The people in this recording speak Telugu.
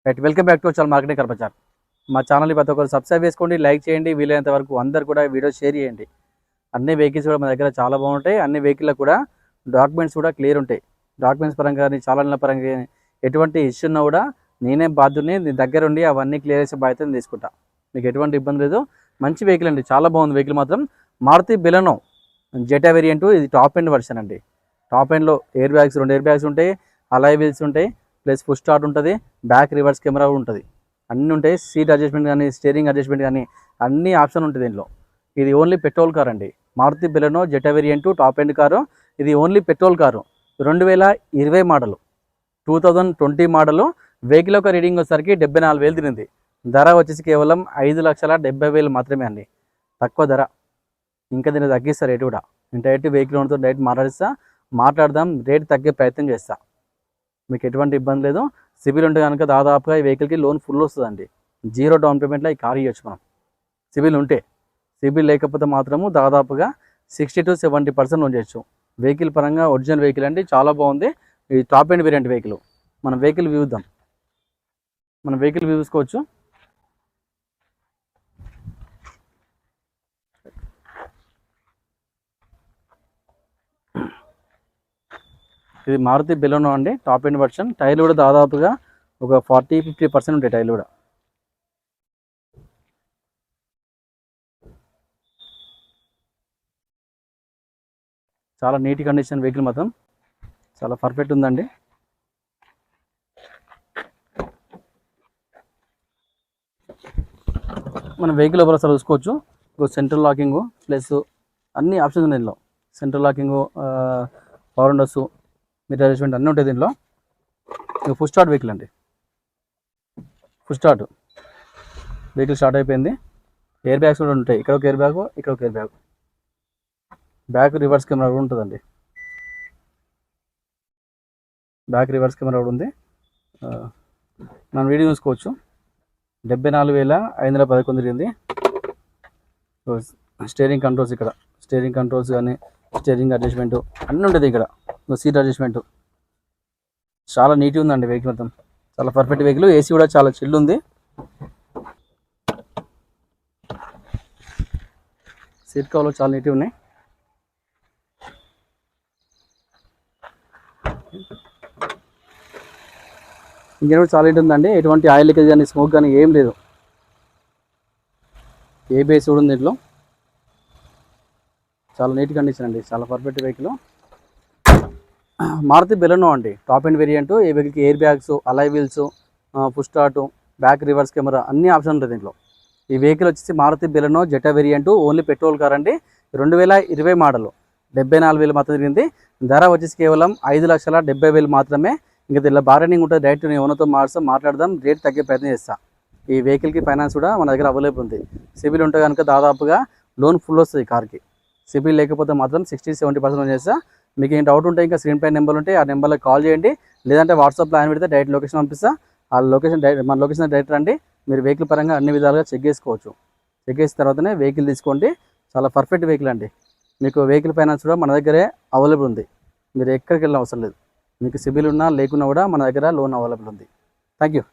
Right, welcome back to our marketing కర్పచార్. మా ఛానల్ని ప్రతి ఒక్కరు సబ్స్క్రైబ్ చేసుకోండి, లైక్ చేయండి, వీలైనంత వరకు అందరు కూడా వీడియో షేర్ చేయండి. అన్ని వెహికల్స్ కూడా మన దగ్గర చాలా బాగుంటాయి. అన్ని వెహికల్లో కూడా డాక్యుమెంట్స్ కూడా క్లియర్ ఉంటాయి. డాక్యుమెంట్స్ పరంగా కానీ చాలన్ల పరంగా ఎటువంటి ఇష్యూ ఉన్నా కూడా నేనే బాధ్యుని, నీ దగ్గర ఉండి అవన్నీ క్లియర్ చేసే బాధ్యతను తీసుకుంటా. మీకు ఎటువంటి ఇబ్బంది లేదు. మంచి వెహికల్ అండి, చాలా బాగుంది వెహికల్ మాత్రం. మారుతి బెలెనో జెటా వేరియంట్, ఇది టాప్ ఎండ్ వర్షన్ అండి. టాప్ ఎండ్లో ఎయిర్ బ్యాగ్స్, 2 ఎయిర్ బ్యాగ్స్ ఉంటాయి, అలాయ్ వీల్స్ ఉంటాయి, ప్లస్ ఫుల్ స్టార్ట్ ఉంటుంది, బ్యాక్ రివర్స్ కెమెరా ఉంటుంది, అన్నీ ఉంటాయి. సీట్ అడ్జస్ట్మెంట్ కానీ స్టీరింగ్ అడ్జస్ట్మెంట్ కానీ అన్ని ఆప్షన్ ఉంటుంది దీనిలో. ఇది ఓన్లీ పెట్రోల్ కార్ అండి. Maruti Baleno Zeta variant top end car. ఇది only petrol car. 2020 model, 2020 model. Vehicle యొక్క రీడింగ్ వచ్చేసరికి 74,000 తిరిగింది. ధర వచ్చేసి కేవలం 5,70,000 మాత్రమే అండి. తక్కువ ధర. ఇంకా దీన్ని తగ్గిస్తారు రేటు కూడా. నేను డైరెక్ట్ వెహికల్ ఓనర్తో డైరెక్ట్ మాట్లాడదాం, రేటు తగ్గే ప్రయత్నం చేస్తా. మీకు ఎటువంటి ఇబ్బంది లేదు. సిబిల్ ఉంటే కనుక దాదాపుగా ఈ వెహికల్కి లోన్ ఫుల్ వస్తుందండి. 0 డౌన్ పేమెంట్లో ఈ కార్ ఇవ్వచ్చు మనం, సిబిల్ ఉంటే. సిబిల్ లేకపోతే మాత్రము దాదాపుగా 60 to 70% లోన్ చేయొచ్చు. వెహికల్ పరంగా ఒరిజినల్ వెహికల్ అండి, చాలా బాగుంది. ఇది టాప్ ఎండ్ వేరియంట్ వెహికల్. మనం వెహికల్ చూద్దాం, మనం వెహికల్ చూసుకోవచ్చు. ఇది మారుతి బెలెనో అండి, టాప్ ఎండ్ వర్షన్. టైర్లు కూడా దాదాపుగా ఒక 40-50% ఉంటాయి టైర్లు కూడా. చాలా నీట్ కండిషన్ వెహికల్ మాత్రం, చాలా పర్ఫెక్ట్ ఉందండి. మనం వెహికల్ లోపల అసలు చూసుకోవచ్చు. సెంట్రల్ లాకింగ్ ప్లస్ అన్ని ఆప్షన్స్ ఉన్నాయి దీనిలో. Central locking, power Windows, mirror adjustment అన్నీ ఉంటాయి దీనిలో. ఫుల్ స్టార్ట్ వెహికల్ అండి, ఫుల్ స్టార్ట్ వెహికల్ స్టార్ట్ అయిపోయింది. ఎయిర్ బ్యాగ్స్ కూడా ఉంటాయి. ఇక్కడ ఒక ఎయిర్ బ్యాగ్, ఇక్కడ ఒక air bag. Back reverse camera కూడా ఉంటుందండి. బ్యాక్ రివర్స్ కెమెరా కూడా ఉంది. మనం వీడియో చూసుకోవచ్చు. 74,511 తిరిగింది. స్టీరింగ్ కంట్రోల్స్, ఇక్కడ స్టీరింగ్ కంట్రోల్స్ కానీ స్టీరింగ్ అడ్జస్ట్మెంట్ అన్నీ ఉంటుంది. ఇక్కడ సీట్ అడ్జస్ట్మెంట్ చాలా నీట్గా ఉందండి వెహికల్ మొత్తం. చాలా పర్ఫెక్ట్ వెహికల్. ఏసీ కూడా చాలా చిల్లు ఉంది. సీట్ కవర్లు చాలా నీట్గా ఉన్నాయి. ఇంజన్ కూడా చాలా నీట్ ఉందండి. ఎటువంటి ఆయిల్ లీకేజ్ కానీ స్మోక్ కానీ ఏం లేదు. ఏబిఎస్ కూడా ఉంది దీంట్లో. చాలా నీట్ కండిషన్ అండి, చాలా పర్ఫెక్ట్ వెహికల్. మారుతి బెలెనో అండి, టాప్ ఎండ్ వేరియంట్. ఈ వెహికల్కి air bags, alloy wheels, full start, back reverse camera అన్ని ఆప్షన్ ఉంటుంది దీంట్లో. ఈ వెహికల్ వచ్చేసి Maruti Baleno Zeta variant, only petrol car అండి. 2020 మోడలు, 74,000 మాత్రం తిరిగింది. ధర వచ్చేసి కేవలం 5,70,000 మాత్రమే. ఇంకా దీనిలో బార్గెనింగ్ ఉంటుంది. డైరెక్ట్ నేను ఓనర్తో మాట్లాడదాం, రేట్ తగ్గే ప్రయత్నం చేస్తాను. ఈ వెహికల్కి ఫైనాన్స్ కూడా మన దగ్గర అవైలబుల్ ఉంది. సిబిల్ ఉంటే కనుక దాదాపుగా లోన్ ఫుల్ వస్తుంది కార్కి. సిబిల్ లేకపోతే మాత్రం 60-70% లోన్ చేస్తా. మీకు ఏం డౌట్ ఉంటే ఇంకా స్క్రీన్ పై నెంబర్ ఉంటే ఆ నెంబర్లో కాల్ చేయండి, లేదంటే వాట్సాప్లో ఆయన పెడితే డైరెక్ట్ లొకేషన్ పంపిస్తా. ఆ లొకేషన్ మన లొకేషన్ డైరెక్ట్ రండి. మీరు వెహికల్ పరంగా అన్ని విధాలుగా చెక్ చేసుకోవచ్చు. చెక్ చేసిన తర్వాతనే వెహికల్ తీసుకోండి. చాలా పర్ఫెక్ట్ వెహికల్ అండి. మీకు వెహికల్ ఫైనాన్స్ కూడా మన దగ్గరే అవైలబుల్ ఉంది. మీరు ఎక్కడికి వెళ్ళిన అవసరం లేదు. మీకు సిబిల్ ఉన్నా లేకున్నా కూడా మన దగ్గర లోన్ అవైలబుల్ ఉంది. Thank you.